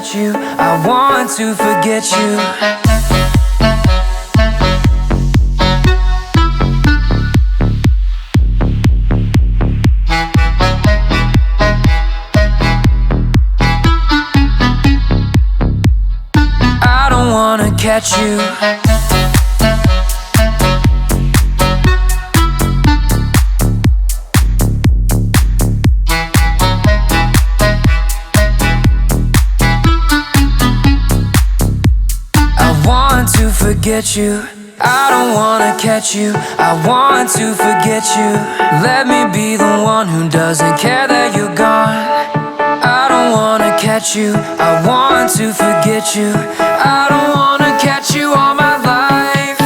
catch you. I want to forget you. I don't wanna catch you. To forget you, I don't wanna catch you. I want to forget you. Let me be the one who doesn't care that you're gone. I don't wanna catch you. I want to forget you. I don't wanna catch you all my life.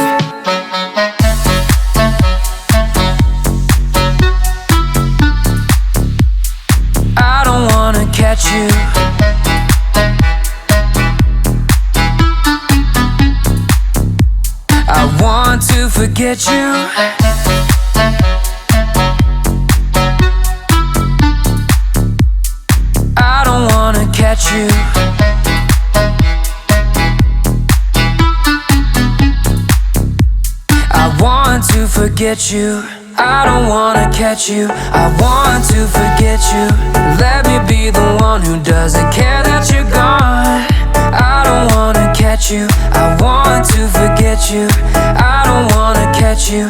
I don't wanna catch you. I want to forget you. I don't wanna catch you. I want to forget you. I don't wanna catch you. I want to forget you. Let me be the one who doesn't care that you're gone. I don't wanna catch you. I want to forget you. I don't wanna catch you.